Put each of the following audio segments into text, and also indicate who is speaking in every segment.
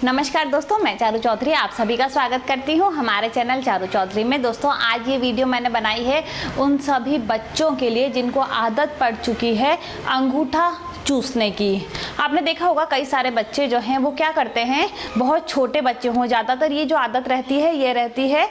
Speaker 1: नमस्कार दोस्तों, मैं चारू चौधरी आप सभी का स्वागत करती हूं हमारे चैनल चारू चौधरी में। दोस्तों, आज ये वीडियो मैंने बनाई है उन सभी बच्चों के लिए जिनको आदत पड़ चुकी है अंगूठा चूसने की। आपने देखा होगा कई सारे बच्चे जो हैं वो क्या करते हैं, बहुत छोटे बच्चे हों, ज़्यादातर ये जो आदत रहती है ये रहती है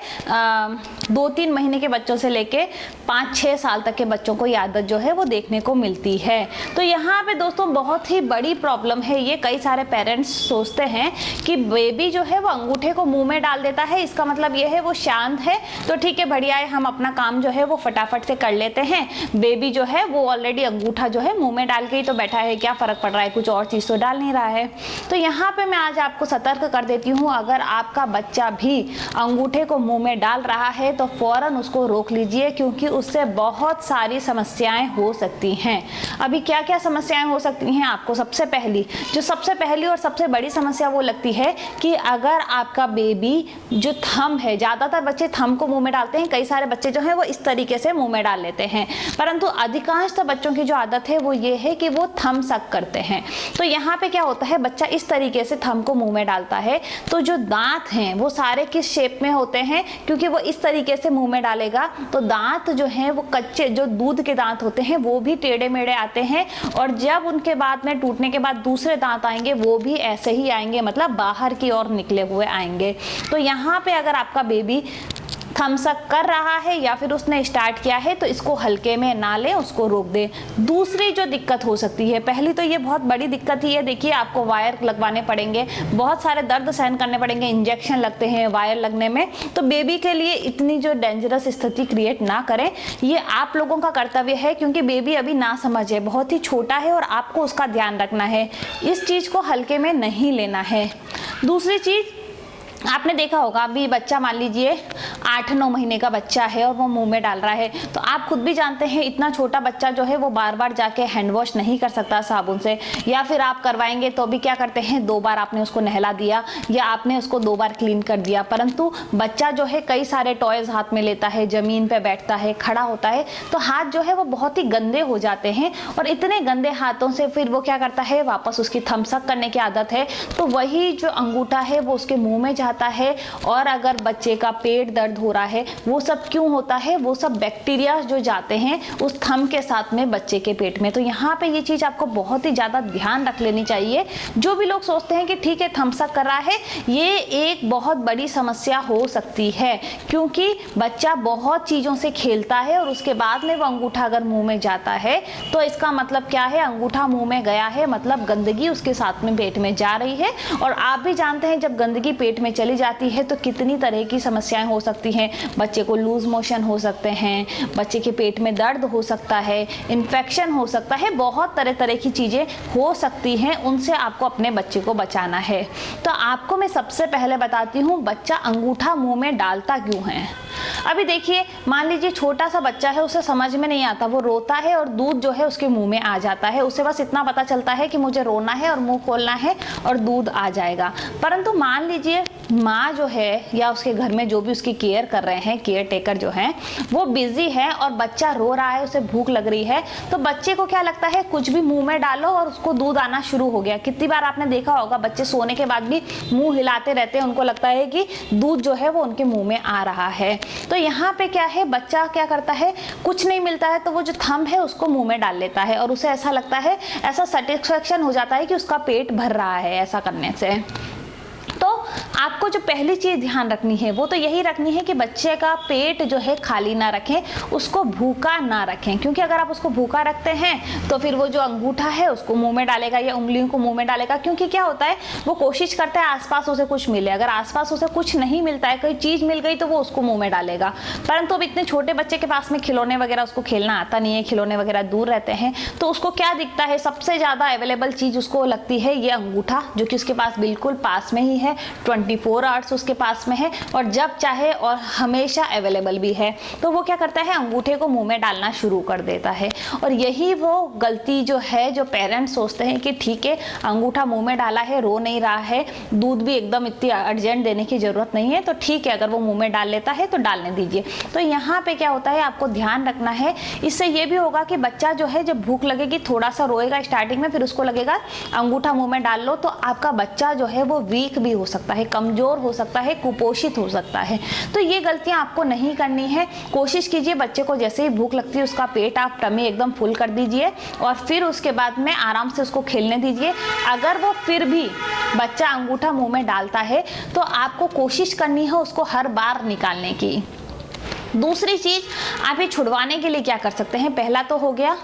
Speaker 1: 2-3 महीने के बच्चों से लेके 5-6 साल तक के बच्चों को ये आदत जो है वो देखने को मिलती है। तो यहाँ पे दोस्तों बहुत ही बड़ी प्रॉब्लम है ये। कई सारे पेरेंट्स सोचते हैं कि बेबी जो है वो अंगूठे को मुंह में डाल देता है, इसका मतलब ये है वो शांत है, तो ठीक है बढ़िया है, हम अपना काम जो है वो फटाफट से कर लेते हैं। बेबी जो है वो ऑलरेडी अंगूठा जो है मुंह में डाल के ही तो बैठा है, क्या फ़र्क पड़ रहा है, कुछ और चीज़ तो डाल नहीं रहा है। तो यहाँ पे मैं आज आपको सतर्क कर देती हूँ, अगर आपका बच्चा भी अंगूठे को मुंह में डाल रहा है तो फ़ौरन उसको रोक लीजिए, क्योंकि उससे बहुत सारी समस्याएं हो सकती हैं। अभी क्या क्या समस्याएं हो सकती हैं आपको? सबसे पहली और सबसे बड़ी समस्या वो लगती है कि अगर आपका बेबी जो थंब है, ज़्यादातर बच्चे थंब को मुंह में डालते हैं, कई सारे बच्चे जो हैं वो इस तरीके से मुंह में डाल लेते हैं, परंतु अधिकांशतः बच्चों की जो आदत है वो ये है कि वो थंब सक करते हैं। तो यहाँ पे क्या होता है, बच्चा इस तरीके से थंब को मुंह में डालता है तो जो दांत हैं वो सारे किस शेप में होते हैं, क्योंकि वो इस तरीके से मुंह में डालेगा तो दांत जो हैं वो कच्चे, जो दूध के दांत होते हैं वो भी टेढ़े मेढ़े आते हैं, और जब उनके बाद में टूटने के बाद दूसरे दांत आएंगे वो भी ऐसे ही आएंगे, मतलब बाहर की ओर निकले हुए आएंगे। तो यहाँ पे अगर आपका बेबी थम्सअप कर रहा है या फिर उसने स्टार्ट किया है तो इसको हल्के में ना लें, उसको रोक दें। दूसरी जो दिक्कत हो सकती है, पहली तो ये बहुत बड़ी दिक्कत ही है, देखिए आपको वायर लगवाने पड़ेंगे, बहुत सारे दर्द सहन करने पड़ेंगे, इंजेक्शन लगते हैं वायर लगने में। तो बेबी के लिए इतनी जो डेंजरस स्थिति क्रिएट ना करें, ये आप लोगों का कर्तव्य है, क्योंकि बेबी अभी ना समझ है, बहुत ही छोटा है और आपको उसका ध्यान रखना है, इस चीज़ को हल्के में नहीं लेना है। दूसरी चीज़, आपने देखा होगा अभी बच्चा, मान लीजिए 8-9 महीने का बच्चा है और वो मुंह में डाल रहा है, तो आप खुद भी जानते हैं इतना छोटा बच्चा जो है वो बार बार जाके हैंड वॉश नहीं कर सकता साबुन से, या फिर आप करवाएंगे तो भी क्या करते हैं, 2 बार आपने उसको नहला दिया या आपने उसको 2 बार क्लीन कर दिया, परंतु बच्चा जो है कई सारे टॉयज हाथ में लेता है, ज़मीन पर बैठता है, खड़ा होता है, तो हाथ जो है वो बहुत ही गंदे हो जाते हैं, और इतने गंदे हाथों से फिर वो क्या करता है, वापस उसकी थम्सअप करने की आदत है, तो वही जो अंगूठा है वो उसके मुँह में जाता है। और अगर बच्चे का पेट दर्द हो रहा है, वो सब क्यों होता है, वो सब बैक्टीरिया जो जाते हैं उस थंब के साथ में बच्चे के पेट में। तो यहाँ पे ये चीज़ आपको बहुत ही ज़्यादा ध्यान रख लेनी चाहिए। जो भी लोग सोचते हैं कि ठीक है थम्सअप कर रहा है, ये एक बहुत बड़ी समस्या हो सकती है, क्योंकि बच्चा बहुत चीज़ों से खेलता है और उसके बाद में वो अंगूठा अगर मुँह में जाता है तो इसका मतलब क्या है, अंगूठा मुँह में गया है मतलब गंदगी उसके साथ में पेट में जा रही है। और आप भी जानते हैं जब गंदगी पेट में चली जाती है तो कितनी तरह की समस्याएं हो सकती हैं, बच्चे को लूज मोशन हो सकते हैं, बच्चे के पेट में दर्द हो सकता है, इन्फेक्शन हो सकता है, बहुत तरह तरह की चीज़ें हो सकती हैं, उनसे आपको अपने बच्चे को बचाना है। तो आपको मैं सबसे पहले बताती हूँ बच्चा अंगूठा मुंह में डालता क्यों है। अभी देखिए, मान लीजिए छोटा सा बच्चा है, उसे समझ में नहीं आता, वो रोता है और दूध जो है उसके मुंह में आ जाता है, उसे बस इतना पता चलता है कि मुझे रोना है और मुंह खोलना है और दूध आ जाएगा। परंतु मान लीजिए माँ जो है या उसके घर में जो भी उसकी केयर कर रहे हैं, केयर टेकर जो हैं, वो बिजी है और बच्चा रो रहा है, उसे भूख लग रही है, तो बच्चे को क्या लगता है, कुछ भी मुंह में डालो और उसको दूध आना शुरू हो गया। कितनी बार आपने देखा होगा बच्चे सोने के बाद भी मुंह हिलाते रहते हैं, उनको लगता है कि दूध जो है वो उनके मुंह में आ रहा है। तो यहाँ पे क्या है, बच्चा क्या करता है, कुछ नहीं मिलता है तो वो जो थंब है उसको मुंह में डाल लेता है और उसे ऐसा लगता है, ऐसा सेटिस्फेक्शन हो जाता है कि उसका पेट भर रहा है ऐसा करने से। तो आपको जो पहली चीज़ ध्यान रखनी है वो तो यही रखनी है कि बच्चे का पेट जो है खाली ना रखें, उसको भूखा ना रखें, क्योंकि अगर आप उसको भूखा रखते हैं तो फिर वो जो अंगूठा है उसको मुंह में डालेगा या उंगलियों को मुंह में डालेगा, क्योंकि क्या होता है, वो कोशिश करता है आसपास उसे कुछ मिले, अगर आसपास उसे कुछ नहीं मिलता है, कोई चीज़ मिल गई तो वो उसको मुँह में डालेगा। परंतु अब इतने छोटे बच्चे के पास में खिलौने वगैरह, उसको खेलना आता नहीं है, खिलौने वगैरह दूर रहते हैं, तो उसको क्या दिखता है, सबसे ज़्यादा अवेलेबल चीज़ उसको लगती है ये अंगूठा, जो कि उसके पास बिल्कुल पास में ही है, 24 24 आवर्स उसके पास में है और जब चाहे और हमेशा अवेलेबल भी है। तो वो क्या करता है, अंगूठे को मुंह में डालना शुरू कर देता है। और यही वो गलती जो है, जो पेरेंट्स सोचते हैं कि ठीक है अंगूठा मुंह में डाला है, रो नहीं रहा है, दूध भी एकदम इतनी अर्जेंट देने की ज़रूरत नहीं है, तो ठीक है अगर वो मुंह में डाल लेता है तो डालने दीजिए। तो यहाँ पे क्या होता है, आपको ध्यान रखना है। इससे ये भी होगा कि बच्चा जो है जब भूख लगेगी थोड़ा सा रोएगा स्टार्टिंग में, फिर उसको लगेगा अंगूठा मुंह में डाल लो, तो आपका बच्चा जो है वो वीक भी हो सकता है, कमज़ोर हो सकता है, कुपोषित हो सकता है। तो ये गलतियाँ आपको नहीं करनी है। कोशिश कीजिए बच्चे को जैसे ही भूख लगती है उसका पेट आप टमी एकदम फुल कर दीजिए और फिर उसके बाद में आराम से उसको खेलने दीजिए। अगर वो फिर भी बच्चा अंगूठा मुंह में डालता है तो आपको कोशिश करनी है उसको हर बार निकालने की। दूसरी चीज़ आप ये छुड़वाने के लिए क्या कर सकते हैं, पहला तो हो गया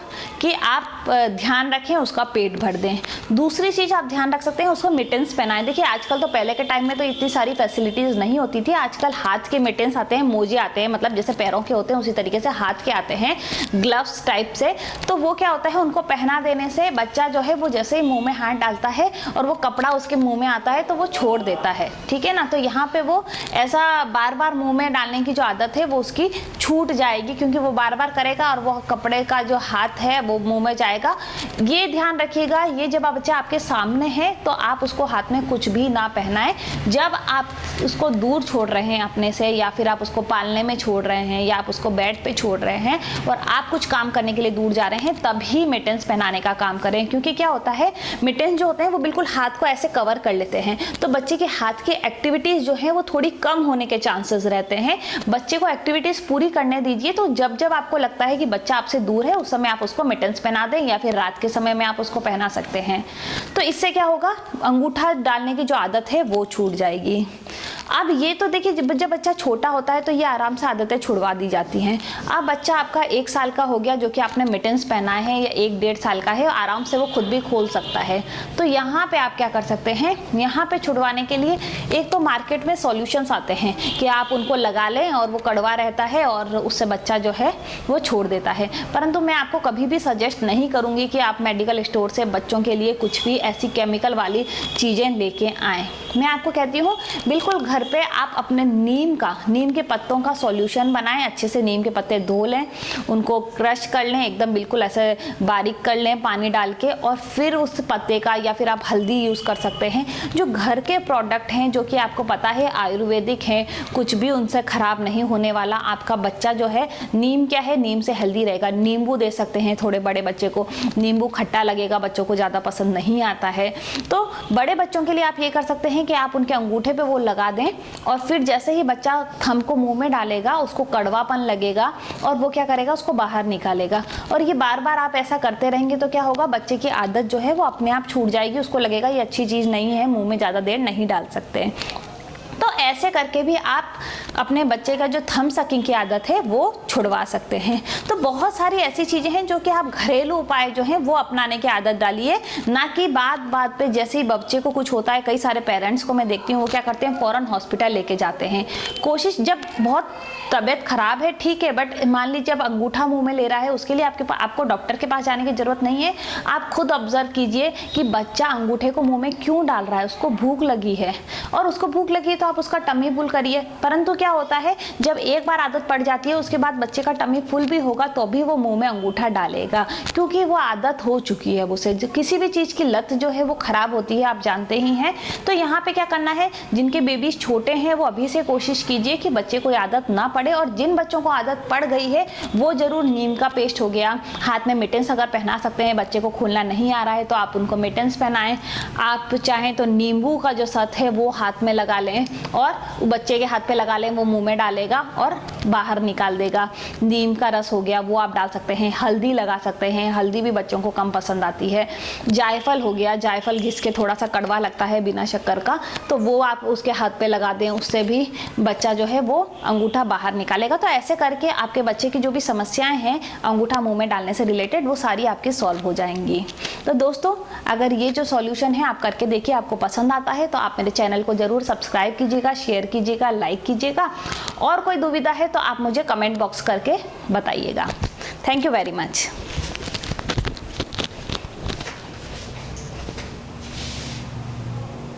Speaker 1: कि आप ध्यान रखें उसका पेट भर दें। दूसरी चीज़ आप ध्यान रख सकते हैं उसको मिटेंस पहनाएं। देखिए आजकल तो, पहले के टाइम में तो इतनी सारी फैसिलिटीज़ नहीं होती थी, आजकल हाथ के मिटेंस आते हैं, मोजे आते हैं, मतलब जैसे पैरों के होते हैं उसी तरीके से हाथ के आते हैं, ग्लव्स टाइप से। तो वो क्या होता है, उनको पहना देने से बच्चा जो है वो जैसे ही मुँह में हाथ डालता है और वो कपड़ा उसके मुँह में आता है तो वो छोड़ देता है, ठीक है ना। तो यहाँ पर वो ऐसा बार बार मुँह में डालने की जो आदत है वो उसकी छूट जाएगी, क्योंकि वो बार बार करेगा और वो कपड़े का जो हाथ है वो मुंह में जाएगा। ये ध्यान रखिएगा, ये जब बच्चा आपके सामने है तो आप उसको हाथ में कुछ भी ना पहनाएं। जब आप उसको दूर छोड़ रहे हैं अपने से, या फिर आप उसको पालने में छोड़ रहे हैं, या आप उसको बेड पे छोड़ रहे हैं और आप कुछ काम करने के लिए दूर जा रहे हैं, तभी मिटेंस पहनाने का काम करें। क्योंकि क्या होता है, मिटेंस जो होते हैं वो बिल्कुल हाथ को ऐसे कवर कर लेते हैं, तो बच्चे के हाथ की एक्टिविटीज़ जो है वो थोड़ी कम होने के चांसेस रहते हैं। बच्चे को एक्टिविटीज़ पूरी करने दीजिए। तो जब जब आपको लगता है कि बच्चा आपसे दूर है, उस समय आप उसको मिटेंस पहना दें, या फिर रात के समय में आप उसको पहना सकते हैं। तो इससे क्या होगा, अंगूठा डालने की जो आदत है वो छूट जाएगी। अब ये तो देखिए जब बच्चा छोटा होता है तो ये आराम से आदतें छुड़वा दी जाती हैं। अब बच्चा आपका 1 साल का हो गया, जो कि आपने मिटेंस पहना है, या 1-1.5 साल का है, आराम से वो खुद भी खोल सकता है। तो यहाँ पे आप क्या कर सकते हैं, यहाँ पे छुड़वाने के लिए एक तो मार्केट में सॉल्यूशंस आते हैं कि आप उनको लगा लें और वो कड़वा रहता है और उससे बच्चा जो है वो छोड़ देता है। परंतु मैं आपको कभी भी सजेस्ट नहीं करूँगी कि आप मेडिकल स्टोर से बच्चों के लिए कुछ भी ऐसी केमिकल वाली चीज़ें लेके आएँ। मैं आपको कहती हूँ बिल्कुल घर पे आप अपने नीम के पत्तों का सॉल्यूशन बनाएं। अच्छे से नीम के पत्ते धो लें, उनको क्रश कर लें, एकदम बिल्कुल ऐसे बारीक कर लें पानी डाल के, और फिर उस पत्ते का, या फिर आप हल्दी यूज़ कर सकते हैं। जो घर के प्रोडक्ट हैं, जो कि आपको पता है आयुर्वेदिक हैं, कुछ भी उनसे ख़राब नहीं होने वाला। आपका बच्चा जो है, नीम क्या है, नीम से हेल्दी रहेगा। नींबू दे सकते हैं थोड़े बड़े बच्चे को, नींबू खट्टा लगेगा, बच्चों को ज़्यादा पसंद नहीं आता है। तो बड़े बच्चों के लिए आप ये कर सकते हैं कि आप उनके अंगूठे पे वो लगा दें, और फिर जैसे ही बच्चा थंब को मुंह में डालेगा उसको कड़वापन लगेगा और वो क्या करेगा, उसको बाहर निकालेगा। और ये बार बार आप ऐसा करते रहेंगे तो क्या होगा, बच्चे की आदत जो है वो अपने आप छूट जाएगी। उसको लगेगा ये अच्छी चीज़ नहीं है, मुंह में ज़्यादा देर नहीं डाल सकते। तो ऐसे करके भी आप अपने बच्चे का जो थंब सकिंग की आदत है वो छुड़वा सकते हैं। तो बहुत सारी ऐसी चीज़ें हैं जो कि आप घरेलू उपाय जो हैं वो अपनाने की आदत डालिए, ना कि बात पे जैसे ही बच्चे को कुछ होता है, कई सारे पेरेंट्स को मैं देखती हूँ वो क्या करते हैं, फ़ौरन हॉस्पिटल लेके जाते हैं। कोशिश, जब बहुत तबीयत खराब है ठीक है, बट मान लीजिए जब अंगूठा मुंह में ले रहा है उसके लिए आपको डॉक्टर के पास जाने की ज़रूरत नहीं है। आप खुद ऑब्जर्व कीजिए कि बच्चा अंगूठे को मुँह में क्यों डाल रहा है, उसको भूख लगी है, और उसको भूख लगी है तो आप उसका टमी फुल करिए। परंतु क्या होता है, जब एक बार आदत पड़ जाती है उसके बाद बच्चे का टमी फुल भी होगा तो भी वो मुंह में अंगूठा डालेगा, क्योंकि वो आदत हो चुकी है उसे। किसी भी चीज़ की लत जो है वो खराब होती है, आप जानते ही हैं। तो यहाँ पे क्या करना है, जिनके बेबीज छोटे हैं वो अभी से कोशिश कीजिए कि बच्चे को आदत ना पड़े, और जिन बच्चों को आदत पड़ गई है वो जरूर नीम का पेस्ट हो गया, हाथ में मिटेंस अगर पहना सकते हैं, बच्चे को खोलना नहीं आ रहा है तो आप उनको मिटेंस पहनाएं। आप चाहें तो नींबू का जो सत है वो हाथ में लगा लें और बच्चे के हाथ पे लगा लें, वो मुंह में डालेगा और बाहर निकाल देगा। नीम का रस हो गया वो आप डाल सकते हैं, हल्दी लगा सकते हैं, हल्दी भी बच्चों को कम पसंद आती है। जायफल हो गया, जायफल घिस के थोड़ा सा कड़वा लगता है बिना शक्कर का, तो वो आप उसके हाथ पे लगा दें, उससे भी बच्चा जो है वो अंगूठा बाहर निकालेगा। तो ऐसे करके आपके बच्चे की जो भी समस्याएं हैं अंगूठा मुंह में डालने से रिलेटेड, वो सारी आपकी सॉल्व हो जाएंगी। तो दोस्तों, अगर ये जो सॉल्यूशन है आप करके देखिए, आपको पसंद आता है तो आप मेरे चैनल को जरूर सब्सक्राइब कीजिएगा, शेयर कीजिएगा, लाइक कीजिएगा, और कोई दुविधा है तो आप मुझे कमेंट बॉक्स करके बताइएगा। Thank you very much.